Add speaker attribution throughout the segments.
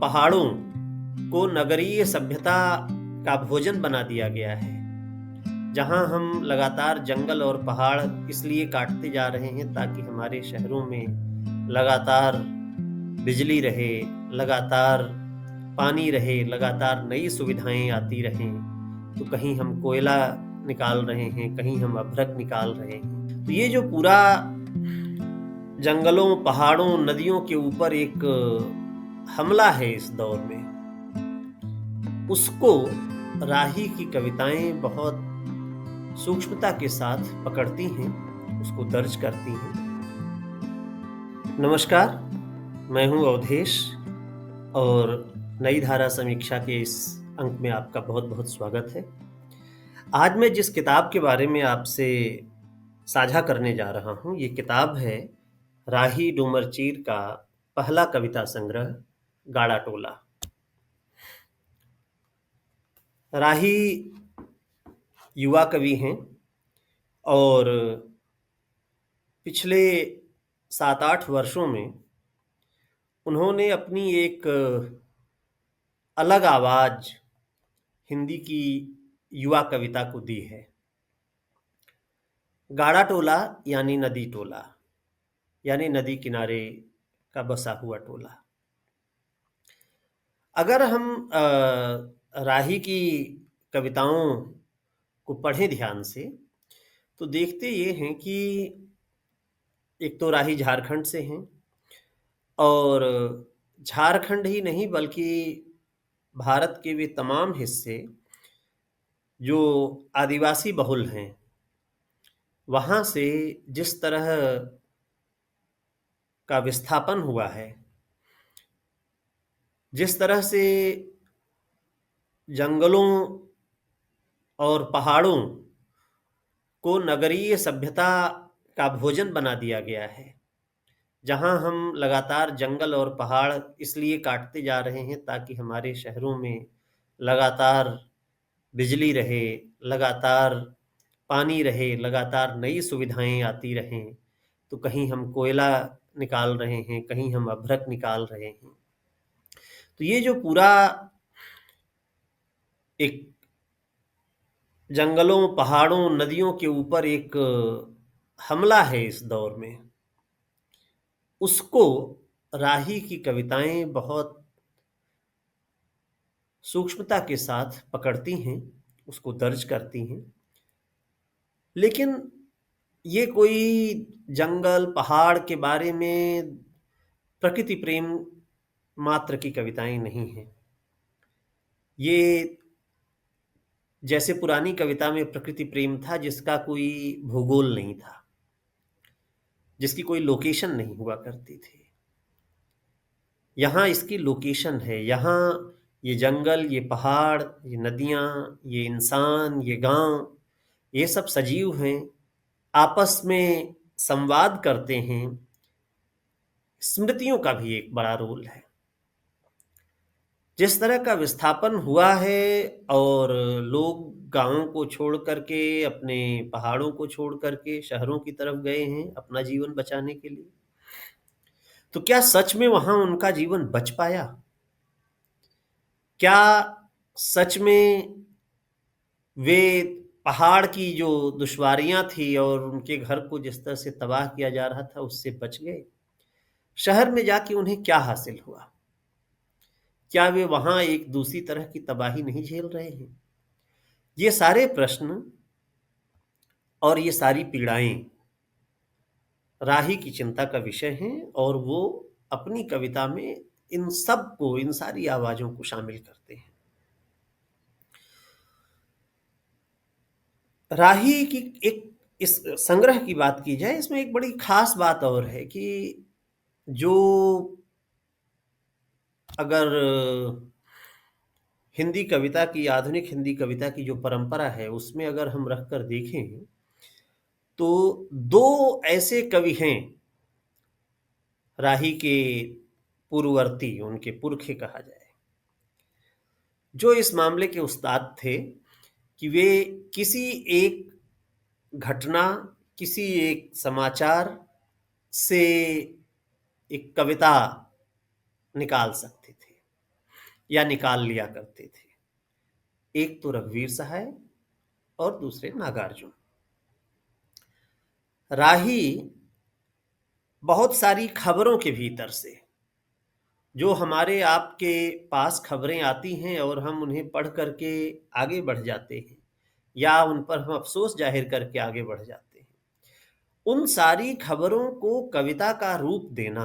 Speaker 1: पहाड़ों को नगरीय सभ्यता का भोजन बना दिया गया है। जहाँ हम लगातार जंगल और पहाड़ इसलिए काटते जा रहे हैं ताकि हमारे शहरों में लगातार बिजली रहे, लगातार पानी रहे, लगातार नई सुविधाएँ आती रहें। तो कहीं हम कोयला निकाल रहे हैं, कहीं हम अभ्रक निकाल रहे हैं। तो ये जो पूरा जंगलों, पहाड़ों, नदियों के ऊपर एक हमला है इस दौर में, उसको राही की कविताएँ बहुत सूक्ष्मता के साथ पकड़ती हैं, उसको दर्ज करती हैं। नमस्कार, मैं हूँ अवधेश और नई धारा समीक्षा के इस अंक में आपका बहुत-बहुत स्वागत है। आज मैं जिस किताब के बारे में आपसे साझा करने जा रहा हूँ, ये किताब है राही डूमरचीर का पहला कविता संग्रह गाड़ा टोला। राही युवा कवि हैं और पिछले 7-8 वर्षों में उन्होंने अपनी एक अलग आवाज़ हिंदी की युवा कविता को दी है। गाड़ा टोला यानी नदी टोला, यानी नदी किनारे का बसा हुआ टोला। अगर हम राही की कविताओं को पढ़ें ध्यान से, तो देखते ये हैं कि एक तो राही झारखंड से हैं और झारखंड ही नहीं बल्कि भारत के वे तमाम हिस्से जो आदिवासी बहुल हैं, वहाँ से जिस तरह का विस्थापन हुआ है, जिस तरह से जंगलों और पहाड़ों को नगरीय सभ्यता का भोजन बना दिया गया है। जहाँ हम लगातार जंगल और पहाड़ इसलिए काटते जा रहे हैं ताकि हमारे शहरों में लगातार बिजली रहे, लगातार पानी रहे, लगातार नई सुविधाएँ आती रहें। तो कहीं हम कोयला निकाल रहे हैं, कहीं हम अभ्रक निकाल रहे हैं। तो ये जो पूरा एक जंगलों, पहाड़ों, नदियों के ऊपर एक हमला है इस दौर में, उसको राही की कविताएँ बहुत सूक्ष्मता के साथ पकड़ती हैं, उसको दर्ज करती हैं। लेकिन ये कोई जंगल, पहाड़ के बारे में प्रकृति प्रेम मात्र की कविताएँ नहीं हैं। ये जैसे पुरानी कविता में प्रकृति प्रेम था जिसका कोई भूगोल नहीं था, जिसकी कोई लोकेशन नहीं हुआ करती थी। यहाँ इसकी लोकेशन है, यहाँ ये जंगल, ये पहाड़, ये नदियाँ, ये इंसान, ये गाँव, ये सब सजीव हैं, आपस में संवाद करते हैं। स्मृतियों का भी एक बड़ा रोल है। जिस तरह का विस्थापन हुआ है और लोग गाँवों को छोड़ कर के, अपने पहाड़ों को छोड़ कर के शहरों की तरफ गए हैं अपना जीवन बचाने के लिए, तो क्या सच में वहाँ उनका जीवन बच पाया? क्या सच में वे पहाड़ की जो दुश्वारियाँ थी और उनके घर को जिस तरह से तबाह किया जा रहा था, उससे बच गए? शहर में जाके उन्हें क्या हासिल हुआ? क्या वे वहाँ एक दूसरी तरह की तबाही नहीं झेल रहे हैं? ये सारे प्रश्न और ये सारी पीड़ाएँ राही की चिंता का विषय हैं और वो अपनी कविता में इन सब को, इन सारी आवाज़ों को शामिल करते हैं। राही की एक इस संग्रह की बात की जाए, इसमें एक बड़ी ख़ास बात और है कि जो अगर हिंदी कविता की, आधुनिक हिंदी कविता की जो परंपरा है, उसमें अगर हम रख कर देखें, तो 2 ऐसे कवि हैं, राही के पूर्ववर्ती, उनके पुरखे कहा जाए, जो इस मामले के उस्ताद थे कि वे किसी एक घटना, किसी एक समाचार से एक कविता निकाल सकते थे। या निकाल लिया करते थे। एक तो रघुवीर सहाय और दूसरे नागार्जुन। राही बहुत सारी खबरों के भीतर से, जो हमारे आपके पास खबरें आती हैं और हम उन्हें पढ़ करके आगे बढ़ जाते हैं या उन पर हम अफ़सोस ज़ाहिर करके आगे बढ़ जाते हैं। उन सारी खबरों को कविता का रूप देना,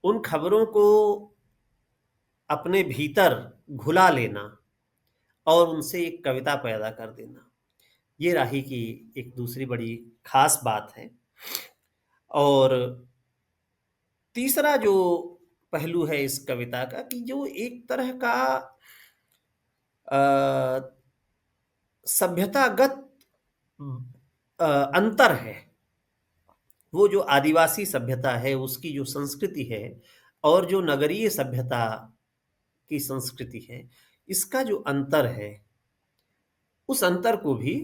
Speaker 1: उन खबरों को अपने भीतर घुला लेना और उनसे एक कविता पैदा कर देना, ये राही की एक दूसरी बड़ी ख़ास बात है। और तीसरा जो पहलू है इस कविता का कि जो एक तरह का अ, सभ्यतागत अंतर है। वो जो आदिवासी सभ्यता है, उसकी जो संस्कृति है और जो नगरीय सभ्यता की संस्कृति है, इसका जो अंतर है, उस अंतर को भी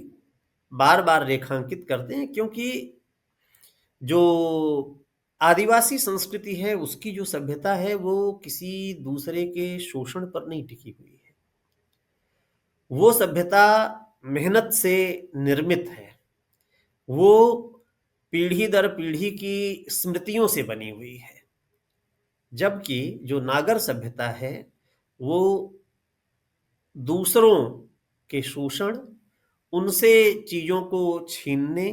Speaker 1: बार-बार रेखांकित करते हैं, क्योंकि जो आदिवासी संस्कृति है, उसकी जो सभ्यता है, वो किसी दूसरे के शोषण पर नहीं टिकी हुई है। वो सभ्यता मेहनत से निर्मित है। वो पीढ़ी दर पीढ़ी की स्मृतियों से बनी हुई है। जबकि जो नागर सभ्यता है, वो दूसरों के शोषण, उनसे चीज़ों को छीनने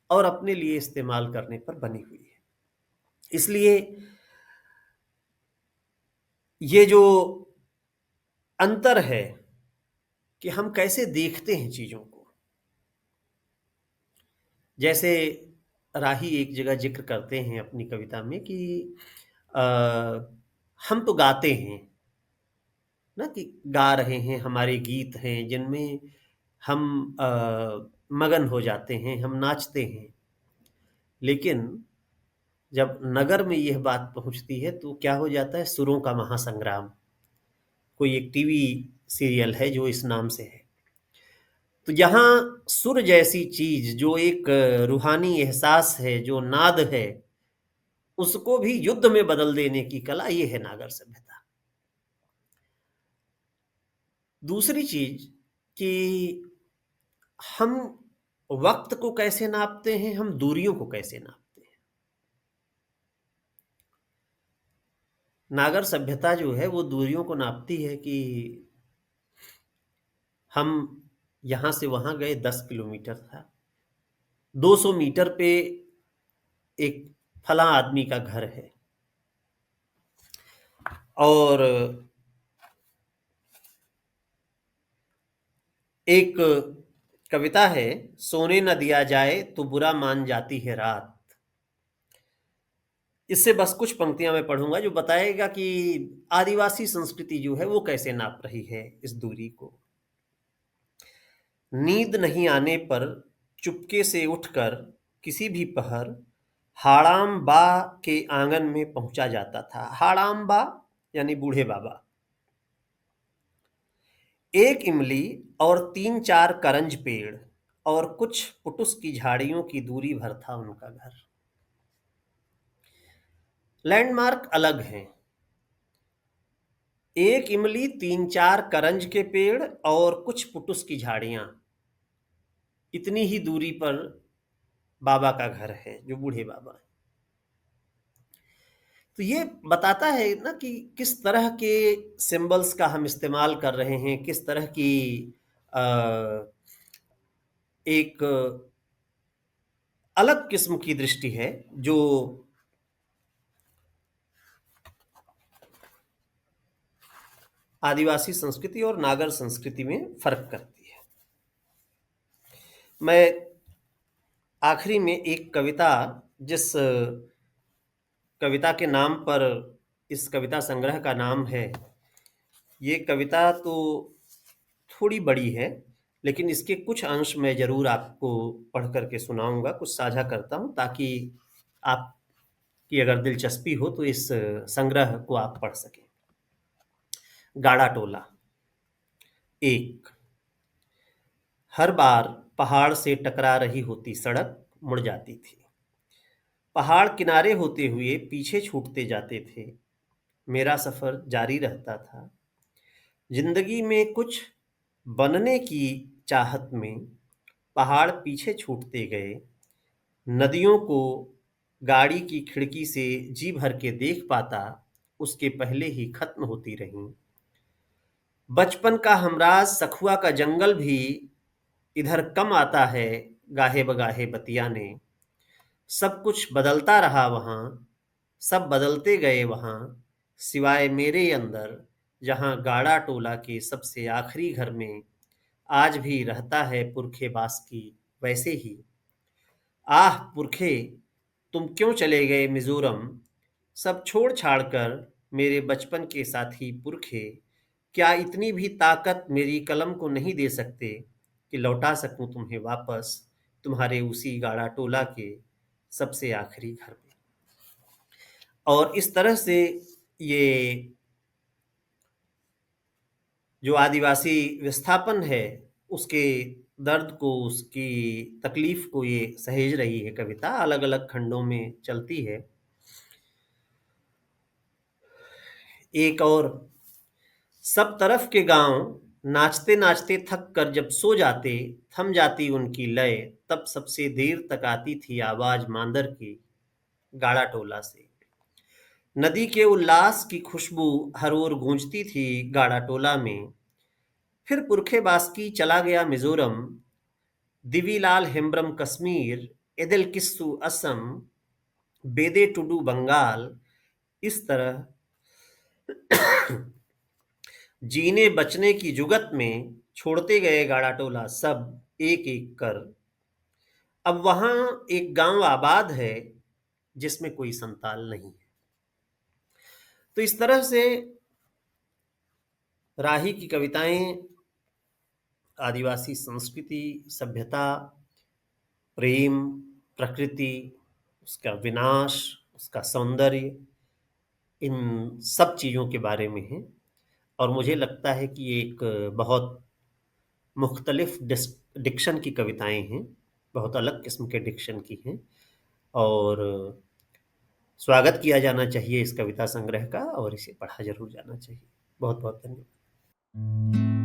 Speaker 1: और अपने लिए इस्तेमाल करने पर बनी हुई है। इसलिए ये जो अंतर है कि हम कैसे देखते हैं चीज़ों को। जैसे राही एक जगह ज़िक्र करते हैं अपनी कविता में कि अ, हम तो गाते हैं, ना कि गा रहे हैं, हमारे गीत हैं जिनमें हम मगन हो जाते हैं, हम नाचते हैं। लेकिन जब नगर में यह बात पहुँचती है तो क्या हो जाता है, सुरों का महासंग्राम। कोई एक टीवी सीरियल है जो इस नाम से है। तो यहाँ सुर जैसी चीज़, जो एक रूहानी एहसास है, जो नाद है, उसको भी युद्ध में बदल देने की कला, ये है नागर सभ्यता। दूसरी चीज़ कि हम वक़्त को कैसे नापते हैं, हम दूरियों को कैसे नापते हैं। नागर सभ्यता जो है वो दूरियों को नापती है कि हम यहाँ से वहाँ गए 10 किलोमीटर था। 200 मीटर पे एक फलाँ आदमी का घर है। और एक कविता है, सोने न दिया जाए तो बुरा मान जाती है रात। इससे बस कुछ पंक्तियां मैं पढ़ूंगा जो बताएगा कि आदिवासी संस्कृति जो है वो कैसे नाप रही है इस दूरी को। नींद नहीं आने पर चुपके से उठकर किसी भी पहर हाड़ाम बा के आंगन में पहुंचा जाता था। हाड़ाम बा यानी बूढ़े बाबा। एक इमली और 3-4 करंज पेड़ और कुछ पुटुस की झाड़ियों की दूरी भर था उनका घर। लैंडमार्क अलग हैं। एक इमली, 3-4 करंज के पेड़ और कुछ पुटुस की झाड़ियां, इतनी ही दूरी पर बाबा का घर है, जो बूढ़े बाबा हैं। तो ये बताता है ना कि किस तरह के सिंबल्स का हम इस्तेमाल कर रहे हैं, किस तरह की अ, एक अलग किस्म की दृष्टि है जो आदिवासी संस्कृति और नागर संस्कृति में फ़र्क करती है। मैं आखिरी में एक कविता, जिस कविता के नाम पर इस कविता संग्रह का नाम है, ये कविता तो थोड़ी बड़ी है, लेकिन इसके कुछ अंश मैं ज़रूर आपको पढ़ कर के सुनाऊँगा, कुछ साझा करता हूँ ताकि आपकी अगर दिलचस्पी हो तो इस संग्रह को आप पढ़ सकें। गाड़ा टोला। 1 हर बार पहाड़ से टकरा रही होती सड़क मुड़ जाती थी। पहाड़ किनारे होते हुए पीछे छूटते जाते थे। मेरा सफ़र जारी रहता था। ज़िंदगी में कुछ बनने की चाहत में पहाड़ पीछे छूटते गए, नदियों को गाड़ी की खिड़की से जी भर के देख पाता, उसके पहले ही खत्म होती रहीं। बचपन का हमराज सखुआ का जंगल भी इधर कम आता है, गाहे बगाहे बतियाने। सब कुछ बदलता रहा वहाँ, सब बदलते गए वहाँ, सिवाय मेरे अंदर, जहाँ गाड़ा टोला के सबसे आखिरी घर में आज भी रहता है पुरखे बास की वैसे ही। आह पुरखे, तुम क्यों चले गए मिजोरम, सब छोड़ छाड़ कर मेरे बचपन के साथी पुरखे, क्या इतनी भी ताकत मेरी कलम को नहीं दे सकते कि लौटा सकूं तुम्हें वापस तुम्हारे उसी गाड़ा टोला के सबसे आखिरी घर में। और इस तरह से ये जो आदिवासी विस्थापन है, उसके दर्द को, उसकी तकलीफ को ये सहेज रही है कविता, अलग-अलग खंडों में चलती है। एक और, सब तरफ के गांव नाचते-नाचते थक कर जब सो जाते, थम जाती उनकी लय, तब सबसे देर तक आती थी आवाज मांदर की, गाड़ा टोला से। नदी के उल्लास की खुशबू हर ओर गूंजती थी गाड़ा टोला में। फिर पुरखे बास्की चला गया मिजोरम, दिवीलाल हेम्ब्रम कश्मीर, एदिल किस्सू असम, बेदे टुडू बंगाल। इस तरह जीने बचने की जुगत में छोड़ते गए गाड़ा टोला सब एक एक कर। अब वहां एक गांव आबाद है जिसमें कोई संताल नहीं है। तो इस तरह से राही की कविताएं आदिवासी संस्कृति, सभ्यता, प्रेम, प्रकृति, उसका विनाश, उसका सौंदर्य, इन सब चीज़ों के बारे में है। और मुझे लगता है कि ये एक बहुत मुख्तलिफ डिक्शन की कविताएं हैं, बहुत अलग किस्म के डिक्शन की हैं। और स्वागत किया जाना चाहिए इस कविता संग्रह का, और इसे पढ़ा ज़रूर जाना चाहिए। बहुत बहुत धन्यवाद।